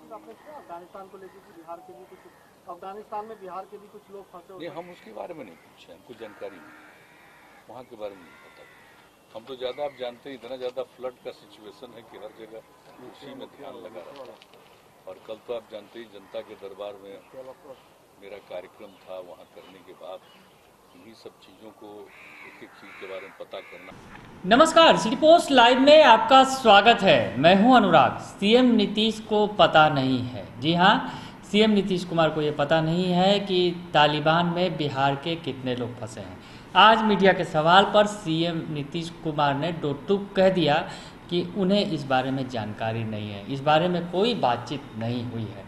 बातचीत आपने किया अफगानिस्तान को लेकर कि बिहार के भी कुछ अफगानिस्तान में बिहार के भी कुछ लोग फंसे हुए? नहीं, हम उसके बारे में नहीं पूछे, हमको जानकारी नहीं, वहाँ के बारे में नहीं पता। हम तो ज़्यादा, आप जानते हैं, इतना ज़्यादा फ्लड का सिचुएशन है कि हर जगह उसी में ध्यान लगा रहता है। और कल तो आप जानते ही जनता के दरबार में मेरा कार्यक्रम था, वहाँ करने के बाद इन्हीं सब चीज़ों को, एक एक चीज़ के बारे में पता करना। नमस्कार, सिटी पोस्ट लाइव में आपका स्वागत है। मैं हूं अनुराग। सीएम नीतीश को पता नहीं है, जी हां, सीएम नीतीश कुमार को ये पता नहीं है कि तालिबान में बिहार के कितने लोग फंसे हैं। आज मीडिया के सवाल पर सीएम नीतीश कुमार ने डोटूक कह दिया कि उन्हें इस बारे में जानकारी नहीं है, इस बारे में कोई बातचीत नहीं हुई है।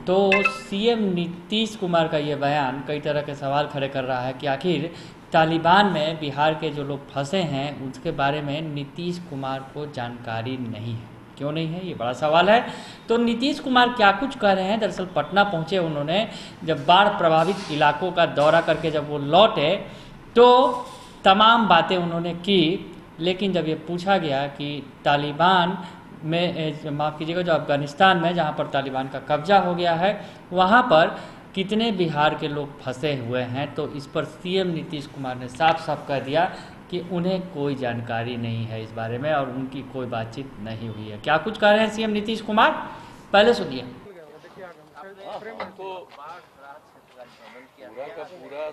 तो सीएम नीतीश कुमार का ये बयान कई तरह के सवाल खड़े कर रहा है कि आखिर तालिबान में बिहार के जो लोग फंसे हैं उसके बारे में नीतीश कुमार को जानकारी नहीं है। क्यों नहीं है, ये बड़ा सवाल है। तो नीतीश कुमार क्या कुछ कह रहे हैं। दरअसल पटना पहुंचे उन्होंने, जब बाढ़ प्रभावित इलाकों का दौरा करके जब वो लौटे तो तमाम बातें उन्होंने की, लेकिन जब ये पूछा गया कि तालिबान में, माफ़ कीजिएगा, जो अफगानिस्तान में जहाँ पर तालिबान का कब्जा हो गया है वहाँ पर कितने बिहार के लोग फंसे हुए हैं, तो इस पर सीएम नीतीश कुमार ने साफ साफ कह दिया कि उन्हें कोई जानकारी नहीं है इस बारे में और उनकी कोई बातचीत नहीं हुई है। क्या कुछ कह रहे हैं सीएम नीतीश कुमार, पहले सुनिए। पूरा का पूरा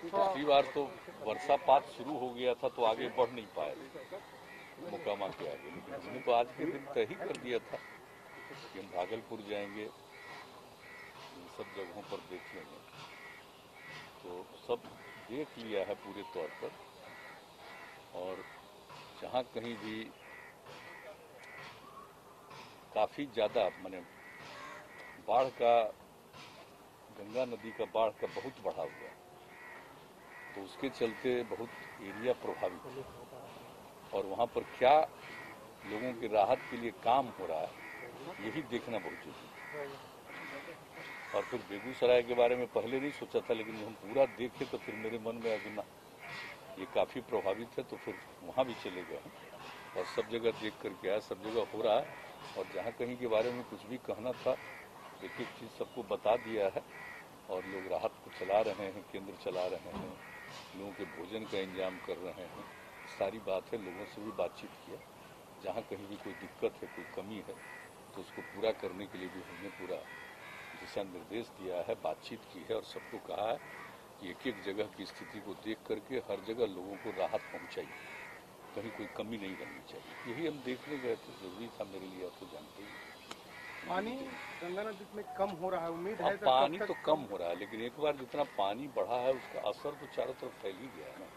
पिछली बार तो वर्षापात शुरू हो गया था तो आगे बढ़ नहीं पाए मुकामा के आगे, लेकिन हमने तो आज के दिन तय ही कर दिया था कि हम भागलपुर जाएंगे, इन सब जगहों पर देख लेंगे। तो सब देख लिया है पूरे तौर पर, और जहाँ कहीं भी काफ़ी ज़्यादा माने बाढ़ का, गंगा नदी का बाढ़ का बहुत बढ़ा हुआ, तो उसके चलते बहुत एरिया प्रभावित है, और वहाँ पर क्या लोगों की राहत के लिए काम हो रहा है यही देखना बहुत जरूरी है। और फिर बेगूसराय के बारे में पहले नहीं सोचा था, लेकिन हम पूरा देखे तो फिर मेरे मन में आ गया ना, ये काफ़ी प्रभावित है, तो फिर वहाँ भी चले गए और सब जगह देख करके आया, सब जगह हो रहा है। और जहाँ कहीं के बारे में कुछ भी कहना था, एक एक चीज़ सबको बता दिया है, और लोग राहत को चला रहे हैं, केंद्र चला रहे हैं, लोगों के भोजन का इंतजाम कर रहे हैं, सारी बात है। लोगों से भी बातचीत किया, जहाँ कहीं भी कोई दिक्कत है, कोई कमी है, तो उसको पूरा करने के लिए भी हमने पूरा दिशा निर्देश दिया है, बातचीत की है, और सबको कहा है कि एक एक जगह की स्थिति को देख करके हर जगह लोगों को राहत पहुँचाइए, कहीं कोई कमी नहीं रहनी चाहिए। यही हम देखने गए थे, जरूरी था मेरे लिए, आप तो जानते ही। पानी गंगा नदी में कम हो रहा है, उम्मीद है पानी तो कम हो रहा है, लेकिन एक बार जितना पानी बढ़ा है उसका असर तो चारों तरफ फैल ही गया है ना,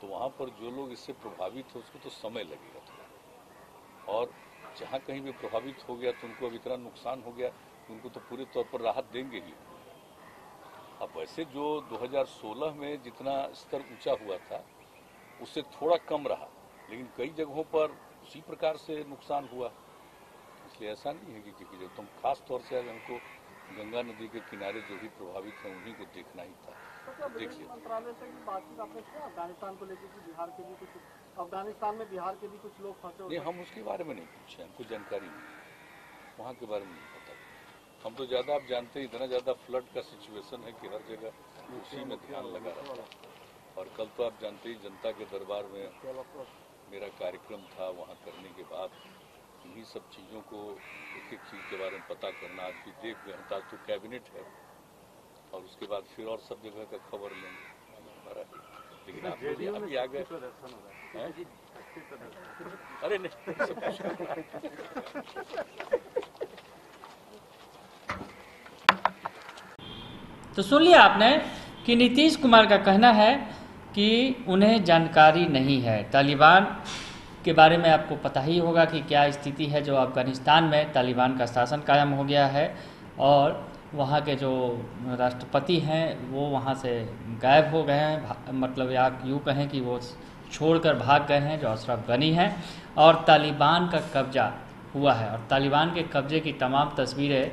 तो वहाँ पर जो लोग इससे प्रभावित हो उसको तो समय लगेगा थोड़ा, और जहाँ कहीं भी प्रभावित हो गया तो उनको अब इतना नुकसान हो गया, उनको तो पूरे तौर पर राहत देंगे ही। अब वैसे जो 2016 में जितना स्तर ऊंचा हुआ था उससे थोड़ा कम रहा, लेकिन कई जगहों पर उसी प्रकार से नुकसान हुआ। इसलिए ऐसा नहीं है कि जब तुम खास तौर से आज हमको गंगा नदी के किनारे जो भी प्रभावित हैं उन्हीं को देखना ही था, तो देख लिया। मंत्रालय से बातचीत आपने किया अफगानिस्तान को लेकर कि बिहार के भी कुछ, अफगानिस्तान में बिहार के भी कुछ लोग फंसे हुए? नहीं, हम उसके बारे में नहीं पूछे, हमको जानकारी नहीं, वहाँ के बारे में नहीं पता। हम तो ज़्यादा, आप जानते हैं, इतना ज़्यादा फ्लड का सिचुएशन है कि हर जगह उसी में ध्यान लगा रहता है। और कल तो आप जानते ही जनता के दरबार में मेरा कार्यक्रम था, वहाँ करने के बाद इन्हीं सब चीज़ों को, एक एक चीज़ के बारे में पता करना, आज भी देख गए। आज तो कैबिनेट है, और उसके बाद फिर और सब जगह का खबर लेंगे, लेकिन आप लोग अभी आ गए। अरे नहीं, तो सुन लिया आपने कि नीतीश कुमार का कहना है कि उन्हें जानकारी नहीं है। तालिबान के बारे में आपको पता ही होगा कि क्या स्थिति है, जो अफगानिस्तान में तालिबान का शासन कायम हो गया है और वहाँ के जो राष्ट्रपति हैं वो वहाँ से गायब हो गए हैं, मतलब या यूँ कहें कि वो छोड़कर भाग गए हैं, जो अशरफ गनी हैं, और तालिबान का कब्जा हुआ है। और तालिबान के कब्जे की तमाम तस्वीरें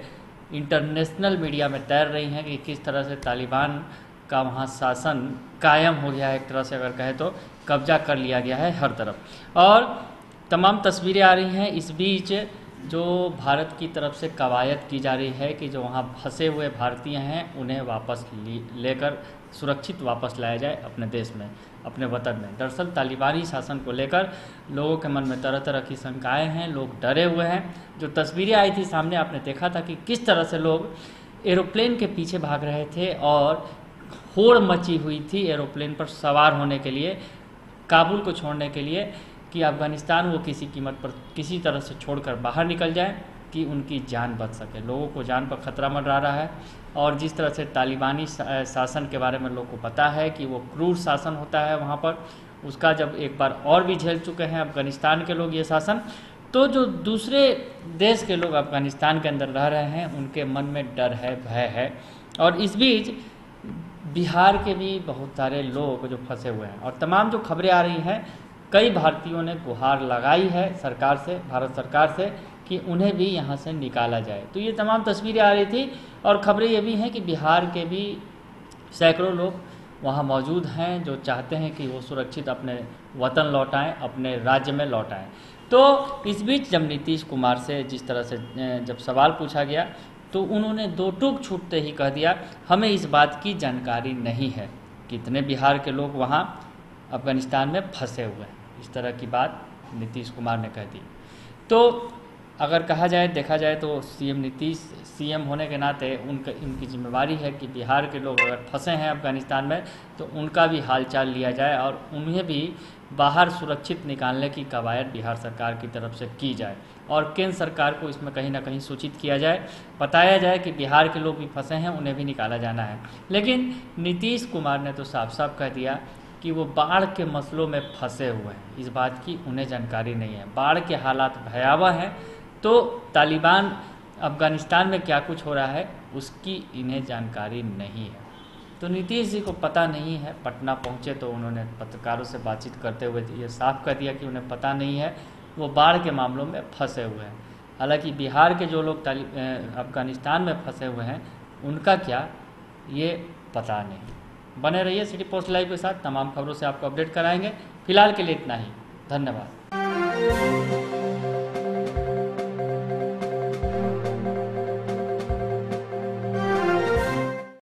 इंटरनेशनल मीडिया में तैर रही हैं कि किस तरह से तालिबान का वहाँ शासन कायम हो गया है, एक तरह से अगर कहें तो कब्जा कर लिया गया है हर तरफ। और तमाम तस्वीरें आ रही हैं। इस बीच जो भारत की तरफ से कवायद की जा रही है कि जो वहाँ फंसे हुए भारतीय हैं उन्हें वापस लेकर सुरक्षित वापस लाया जाए अपने देश में, अपने वतन में। दरअसल तालिबानी शासन को लेकर लोगों के मन में तरह तरह की शंकाएं हैं, लोग डरे हुए हैं। जो तस्वीरें आई थी सामने, आपने देखा था कि किस तरह से लोग एरोप्लेन के पीछे भाग रहे थे और होड़ मची हुई थी एरोप्लेन पर सवार होने के लिए, काबुल को छोड़ने के लिए, कि अफ़गानिस्तान वो किसी कीमत पर किसी तरह से छोड़कर बाहर निकल जाए कि उनकी जान बच सके। लोगों को जान पर ख़तरा मंडरा रहा है। और जिस तरह से तालिबानी शासन के बारे में लोगों को पता है कि वो क्रूर शासन होता है वहाँ पर, उसका जब एक बार और भी झेल चुके हैं अफ़गानिस्तान के लोग ये शासन, तो जो दूसरे देश के लोग अफ़गानिस्तान के अंदर रह रहे हैं उनके मन में डर है, भय है। और इस बीच बिहार के भी बहुत सारे लोग जो फंसे हुए हैं, और तमाम जो खबरें आ रही हैं, कई भारतीयों ने गुहार लगाई है सरकार से, भारत सरकार से, कि उन्हें भी यहाँ से निकाला जाए। तो ये तमाम तस्वीरें आ रही थी। और खबरें ये भी हैं कि बिहार के भी सैकड़ों लोग वहाँ मौजूद हैं जो चाहते हैं कि वो सुरक्षित अपने वतन लौटाएं, अपने राज्य में लौटाएं। तो इस बीच जब नीतीश कुमार से जिस तरह से जब सवाल पूछा गया तो उन्होंने दो टूक छूटते ही कह दिया, हमें इस बात की जानकारी नहीं है कितने बिहार के लोग वहाँ अफ़गानिस्तान में फंसे हुए हैं। इस तरह की बात नीतीश कुमार ने कह दी। तो अगर कहा जाए, देखा जाए तो नीतीश सीएम होने के नाते उनकी जिम्मेवारी है कि बिहार के लोग अगर फंसे हैं अफ़गानिस्तान में तो उनका भी हालचाल लिया जाए और उन्हें भी बाहर सुरक्षित निकालने की कवायद बिहार सरकार की तरफ से की जाए और केंद्र सरकार को इसमें कहीं ना कहीं सूचित किया जाए, बताया जाए कि बिहार के लोग भी फंसे हैं, उन्हें भी निकाला जाना है। लेकिन नीतीश कुमार ने तो साफ साफ कह दिया कि वो बाढ़ के मसलों में फंसे हुए हैं, इस बात की उन्हें जानकारी नहीं है। बाढ़ के हालात भयावह हैं, तो तालिबान अफ़गानिस्तान में क्या कुछ हो रहा है उसकी इन्हें जानकारी नहीं है। तो नीतीश जी को पता नहीं है। पटना पहुँचे तो उन्होंने पत्रकारों से बातचीत करते हुए ये साफ कर दिया कि उन्हें पता नहीं है, वो बाढ़ के मामलों में फंसे हुए हैं। हालांकि बिहार के जो लोग अफ़गानिस्तान में फंसे हुए हैं उनका क्या, ये पता नहीं। बने रहिए सिटी पोस्ट लाइव के साथ, तमाम खबरों से आपको अपडेट कराएंगे। फिलहाल के लिए इतना ही, धन्यवाद।